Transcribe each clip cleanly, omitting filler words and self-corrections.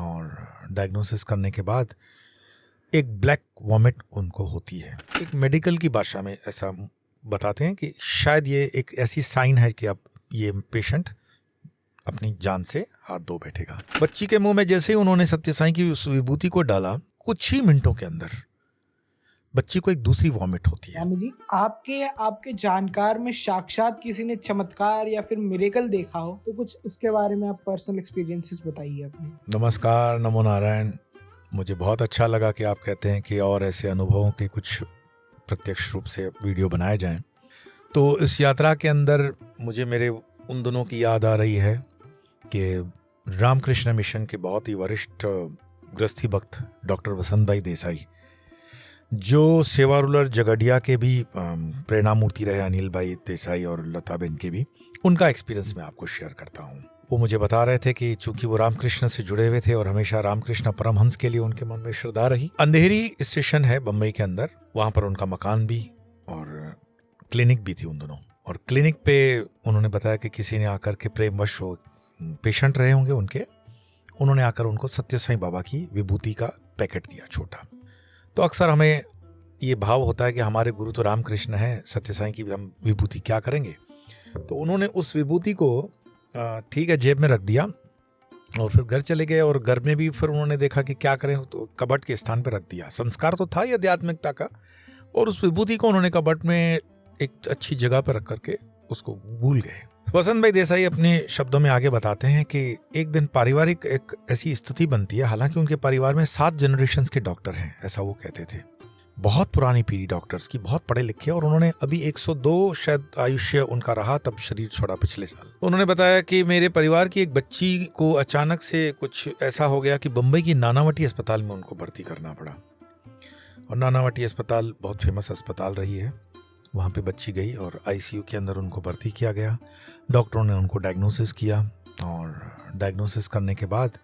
और डायग्नोसिस करने के बाद एक ब्लैक वॉमिट उनको होती है। एक मेडिकल की भाषा में ऐसा बताते हैं कि शायद ये एक ऐसी साइन है कि अब ये पेशेंट अपनी जान से हाथ धो बैठेगा। बच्ची के मुंह में जैसे ही उन्होंने सत्य साईं की उस विभूति को डाला, कुछ ही मिनटों के अंदर बच्ची को एक दूसरी वॉमिट होती है। स्वामी जी, आपके जानकार में साक्षात किसी ने चमत्कार या फिर मिरेकल देखा हो तो कुछ उसके बारे में आप पर्सनल एक्सपीरियंसेस बताइए अपने। नमस्कार, नमो नारायण। मुझे बहुत अच्छा लगा कि आप कहते हैं कि और ऐसे अनुभवों के कुछ प्रत्यक्ष रूप से वीडियो बनाए जाएं। तो इस यात्रा के अंदर मुझे मेरे उन दिनों की याद आ रही है कि रामकृष्ण मिशन के बहुत ही वरिष्ठ गृहस्थी भक्त डॉक्टर वसंत भाई देसाई, जो सेवा रूरल जगडिया के भी प्रेरणा मूर्ति रहे, अनिल भाई देसाई और लता बेन के भी, उनका एक्सपीरियंस मैं आपको शेयर करता हूँ। वो मुझे बता रहे थे कि चूंकि वो रामकृष्ण से जुड़े हुए थे और हमेशा रामकृष्ण परमहंस के लिए उनके मन में श्रद्धा रही। अंधेरी स्टेशन है बम्बई के अंदर, वहाँ पर उनका मकान भी और क्लिनिक भी थी उन दोनों। और क्लिनिक पे उन्होंने बताया कि किसी ने आकर के प्रेमवश, वो पेशेंट रहे होंगे उनके, उन्होंने आकर उनको सत्य साईं बाबा की विभूति का पैकेट दिया छोटा। तो अक्सर हमें ये भाव होता है कि हमारे गुरु तो रामकृष्ण हैं, सत्य साईं की हम विभूति क्या करेंगे। तो उन्होंने उस विभूति को ठीक है जेब में रख दिया और फिर घर चले गए। और घर में भी फिर उन्होंने देखा कि क्या करें, तो कबट के स्थान पर रख दिया। संस्कार तो था ही आध्यात्मिकता का, और उस विभूति को उन्होंने कबट में एक अच्छी जगह पर रख करके उसको भूल गए। वसंत भाई देसाई अपने शब्दों में आगे बताते हैं कि एक दिन पारिवारिक एक ऐसी स्थिति बनती है, हालांकि उनके परिवार में 7 जनरेशंस के डॉक्टर हैं, ऐसा वो कहते थे, बहुत पुरानी पीढ़ी डॉक्टर्स की, बहुत पढ़े लिखे, और उन्होंने अभी 102 शायद आयुष्य उनका रहा, तब शरीर छोड़ा पिछले साल। उन्होंने बताया कि मेरे परिवार की एक बच्ची को अचानक से कुछ ऐसा हो गया कि बम्बई की नानावटी अस्पताल में उनको भर्ती करना पड़ा। और नानावटी अस्पताल बहुत फेमस अस्पताल रही है। वहाँ पे बच्ची गई और आईसीयू के अंदर उनको भर्ती किया गया। डॉक्टरों ने उनको डायग्नोसिस किया और डायग्नोसिस करने के बाद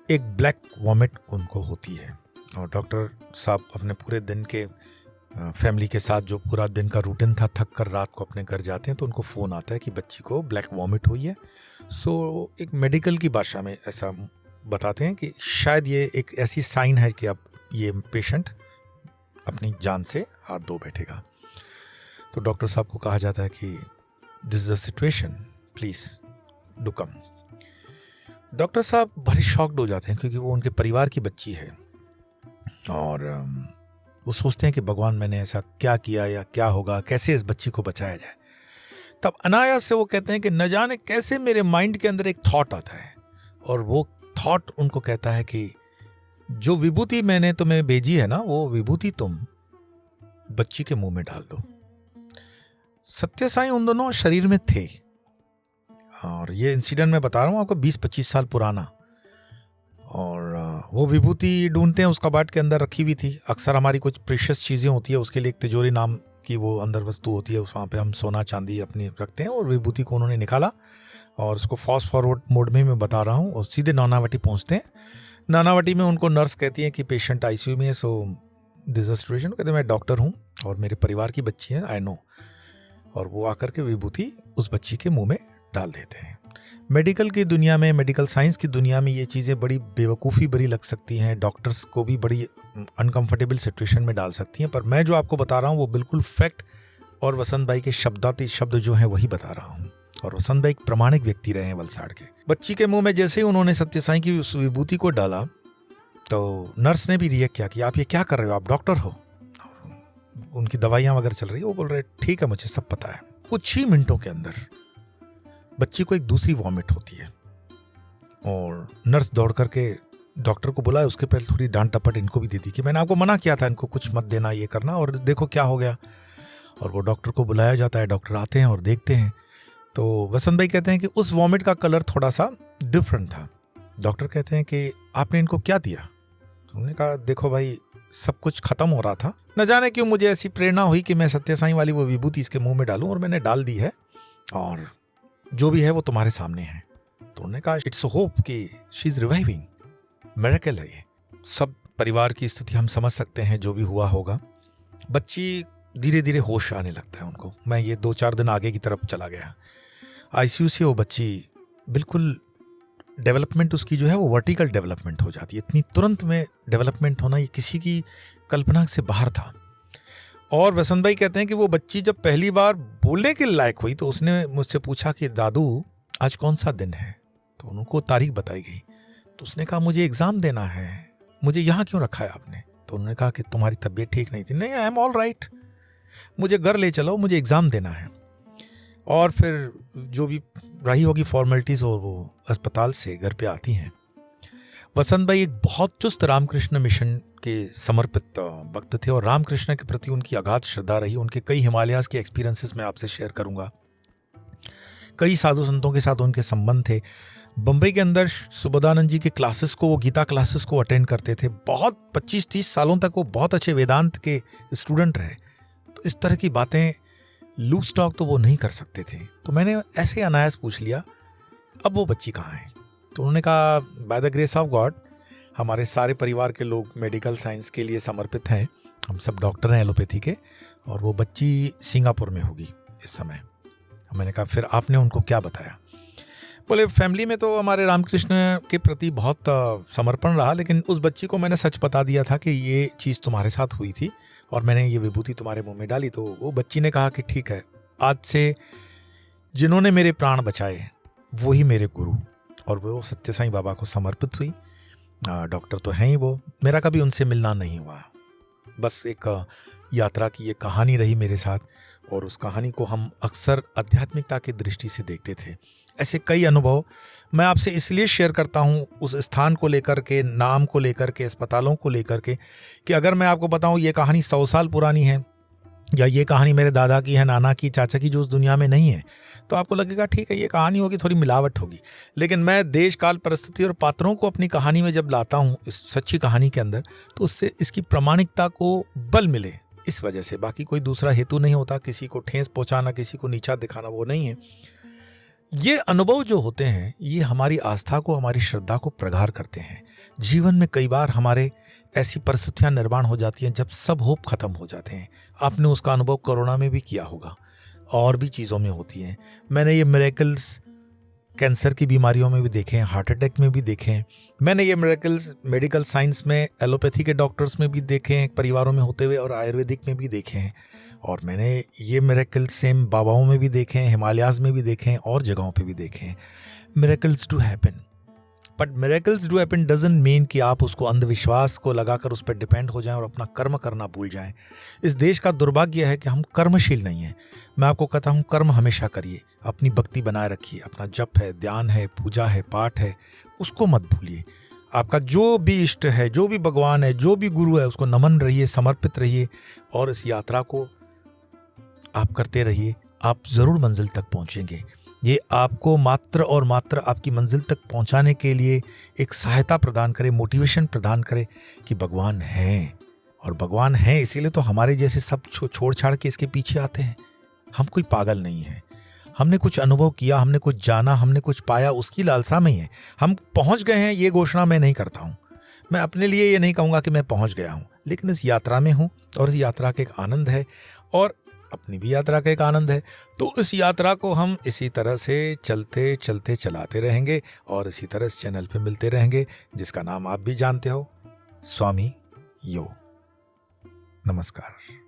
एक ब्लैक वॉमिट उनको होती है। और डॉक्टर साहब अपने पूरे दिन के फैमिली के साथ, जो पूरा दिन का रूटीन था, थक कर रात को अपने घर जाते हैं तो उनको फ़ोन आता है कि बच्ची को ब्लैक वॉमिट हुई है। सो एक मेडिकल की भाषा में ऐसा बताते हैं कि शायद ये एक ऐसी साइन है कि अब ये पेशेंट अपनी जान से हाथ धो बैठेगा। तो डॉक्टर साहब को कहा जाता है कि this is the situation, please do come. Doctor साहब बड़े शॉक्ड हो जाते हैं क्योंकि वो उनके परिवार की बच्ची है और वो सोचते हैं कि भगवान मैंने ऐसा क्या किया या क्या होगा, कैसे इस बच्ची को बचाया जाए। तब अनायास से वो कहते हैं कि न जाने कैसे मेरे माइंड के अंदर एक थॉट आता है और वो थॉट उनको कहता है कि जो विभूति मैंने तुम्हें भेजी है ना, वो विभूति तुम बच्ची के मुंह में डाल दो। सत्य साईं उन दोनों शरीर में थे और ये इंसिडेंट मैं बता रहा हूँ आपको 20-25 साल पुराना। और वो विभूति ढूंढते हैं, उस कबाट के अंदर रखी हुई थी। अक्सर हमारी कुछ प्रीशियस चीज़ें होती है, उसके लिए एक तिजोरी नाम की वो अंदर वस्तु होती है, वहाँ पे हम सोना चांदी अपनी रखते हैं। और विभूति को उन्होंने निकाला और उसको फास्ट फॉरवर्ड मोड में मैं बता रहा हूँ, और सीधे नानावटी पहुँचते हैं। नानावटी में उनको नर्स कहती है कि पेशेंट आईसीयू में है, सो दिस सिचुएशन। कहते मैं डॉक्टर हूँ और मेरे परिवार की बच्ची है, आई नो। और वो आकर के विभूति उस बच्ची के मुंह में डाल देते हैं। मेडिकल की दुनिया में, मेडिकल साइंस की दुनिया में ये चीज़ें बड़ी बेवकूफ़ी भरी लग सकती हैं, डॉक्टर्स को भी बड़ी अनकंफर्टेबल सिचुएशन में डाल सकती हैं, पर मैं जो आपको बता रहा हूँ वो बिल्कुल फैक्ट और वसंत भाई के शब्दाती शब्द जो हैं वही बता रहा हूँ। और वसंत भाई एक प्रामाणिक व्यक्ति रहे हैं वलसाड़ के। बच्ची के मुंह में जैसे ही उन्होंने सत्य साईं की उस विभूति को डाला तो नर्स ने भी रिएक्ट किया कि आप ये क्या कर रहे हो, आप डॉक्टर हो, उनकी दवाइयाँ वगैरह चल रही है। वो बोल रहे ठीक है, मुझे सब पता है। कुछ ही मिनटों के अंदर बच्ची को एक दूसरी वॉमिट होती है और नर्स दौड़ करके डॉक्टर को बुलाया। उसके पहले थोड़ी डांट टपट इनको भी दे दी कि मैंने आपको मना किया था इनको कुछ मत देना, ये करना, और देखो क्या हो गया। और वो डॉक्टर को बुलाया जाता है, डॉक्टर आते हैं और देखते हैं तो वसंत भाई कहते हैं कि उस वॉमिट का कलर थोड़ा सा डिफरेंट था। डॉक्टर कहते हैं कि आपने इनको क्या दिया? तो उन्होंने कहा देखो भाई, सब कुछ खत्म हो रहा था, न जाने क्यों मुझे ऐसी प्रेरणा हुई कि मैं सत्य साईं वाली वो विभूति इसके मुंह में डालूं, और मैंने डाल दी है, और जो भी है वो तुम्हारे सामने है। तो उन्होंने कहा इट्स होप कि शी इज रिवाइविंग, मिरेकल है ये। सब परिवार की स्थिति हम समझ सकते हैं, जो भी हुआ होगा। बच्ची धीरे धीरे होश आने लगता है उनको। मैं ये 2-4 दिन आगे की तरफ चला गया। आईसीयू से वो बच्ची बिल्कुल डेवलपमेंट उसकी जो है वो वर्टिकल डेवलपमेंट हो जाती है। इतनी तुरंत में डेवलपमेंट होना ये किसी की कल्पना से बाहर था। और वसंत भाई कहते हैं कि वो बच्ची जब पहली बार बोलने के लायक हुई तो उसने मुझसे पूछा कि दादू आज कौन सा दिन है, तो उनको तारीख बताई गई। तो उसने कहा मुझे एग्ज़ाम देना है, मुझे यहाँ क्यों रखा है आपने? तो उन्होंने कहा कि तुम्हारी तबीयत ठीक नहीं थी। नहीं, आई एम ऑल राइट, मुझे घर ले चलो, मुझे एग्ज़ाम देना है। और फिर जो भी रही होगी फॉर्मेलिटीज़, और वो अस्पताल से घर पे आती हैं। वसंत भाई एक बहुत चुस्त रामकृष्ण मिशन के समर्पित भक्त थे और रामकृष्ण के प्रति उनकी अगाध श्रद्धा रही। उनके कई हिमालयाज़ के एक्सपीरियंसेस मैं आपसे शेयर करूंगा। कई साधु संतों के साथ उनके संबंध थे। बम्बई के अंदर सुबोधानंद जी के क्लासेस को, वो गीता क्लासेस को अटेंड करते थे। बहुत 25-30 सालों तक वो बहुत अच्छे वेदांत के स्टूडेंट रहे। तो इस तरह की बातें लूज टॉक तो वो नहीं कर सकते थे। तो मैंने ऐसे अनायास पूछ लिया, अब वो बच्ची कहाँ है? तो उन्होंने कहा by the grace of God हमारे सारे परिवार के लोग मेडिकल साइंस के लिए समर्पित हैं, हम सब डॉक्टर हैं एलोपैथी के, और वो बच्ची सिंगापुर में होगी इस समय। मैंने कहा फिर आपने उनको क्या बताया? बोले फैमिली में तो हमारे रामकृष्ण के प्रति बहुत समर्पण रहा, लेकिन उस बच्ची को मैंने सच बता दिया था कि ये चीज़ तुम्हारे साथ हुई थी और मैंने ये विभूति तुम्हारे मुंह में डाली। तो वो बच्ची ने कहा कि ठीक है, आज से जिन्होंने मेरे प्राण बचाए वही मेरे गुरु, और वो सत्य साईं बाबा को समर्पित हुई। डॉक्टर तो हैं ही वो, मेरा कभी उनसे मिलना नहीं हुआ, बस एक यात्रा की ये कहानी रही मेरे साथ, और उस कहानी को हम अक्सर आध्यात्मिकता की दृष्टि से देखते थे। ऐसे कई अनुभव मैं आपसे इसलिए शेयर करता हूँ उस स्थान को लेकर के, नाम को लेकर के, अस्पतालों को लेकर के, कि अगर मैं आपको बताऊँ ये कहानी 100 साल पुरानी है या ये कहानी मेरे दादा की है, नाना की, चाचा की, जो उस दुनिया में नहीं है, तो आपको लगेगा ठीक है ये कहानी होगी, थोड़ी मिलावट होगी। लेकिन मैं देश काल परिस्थिति और पात्रों को अपनी कहानी में जब लाता हूँ, इस सच्ची कहानी के अंदर, तो उससे इसकी प्रामाणिकता को बल मिले, इस वजह से। बाकी कोई दूसरा हेतु नहीं होता, किसी को ठेस पहुंचाना, किसी को नीचा दिखाना, वो नहीं है। ये अनुभव जो होते हैं ये हमारी आस्था को, हमारी श्रद्धा को प्रगाढ़ करते हैं। जीवन में कई बार हमारे ऐसी परिस्थितियां निर्माण हो जाती हैं जब सब होप खत्म हो जाते हैं। आपने उसका अनुभव कोरोना में भी किया होगा, और भी चीज़ों में होती हैं। मैंने ये मिरेकल्स कैंसर की बीमारियों में भी देखे हैं, हार्ट अटैक में भी देखे हैं। मैंने ये मिरेकल्स मेडिकल साइंस में, एलोपैथी के डॉक्टर्स में भी देखे हैं, परिवारों में होते हुए, और आयुर्वेदिक में भी देखे हैं। और मैंने ये मिरेकल्स सेम बाबाओं में भी देखे हैं, हिमालयाज़ में भी देखे हैं, और जगहों पे भी देखे हैं। Miracles do happen, but miracles do happen doesn't mean कि आप उसको अंधविश्वास को लगाकर उस पर डिपेंड हो जाएं और अपना कर्म करना भूल जाएं। इस देश का दुर्भाग्य है कि हम कर्मशील नहीं हैं। मैं आपको कहता हूँ कर्म हमेशा करिए, अपनी भक्ति बनाए रखिए, अपना जप है, ध्यान है, पूजा है, पाठ है, उसको मत भूलिए। आपका जो भी इष्ट है, जो भी भगवान है, जो भी गुरु है, उसको नमन रहिए, समर्पित रहिए, और इस यात्रा को आप करते रहिए। आप ज़रूर मंजिल तक पहुँचेंगे। ये आपको मात्र और मात्र आपकी मंजिल तक पहुंचाने के लिए एक सहायता प्रदान करे, मोटिवेशन प्रदान करे कि भगवान हैं, और भगवान हैं इसीलिए तो हमारे जैसे सब छोड़ छाड़ के इसके पीछे आते हैं। हम कोई पागल नहीं है, हमने कुछ अनुभव किया, हमने कुछ जाना, हमने कुछ पाया, उसकी लालसा में ही है हम पहुंच गए हैं। ये घोषणा मैं नहीं करता हूँ, मैं अपने लिए ये नहीं कहूँगा कि मैं पहुँच गया हूँ, लेकिन इस यात्रा में हूँ, और इस यात्रा का एक आनंद है, और अपनी भी यात्रा का एक आनंद है। तो इस यात्रा को हम इसी तरह से चलते चलते चलाते रहेंगे, और इसी तरह इस चैनल पे मिलते रहेंगे, जिसका नाम आप भी जानते हो, स्वामी यो। नमस्कार।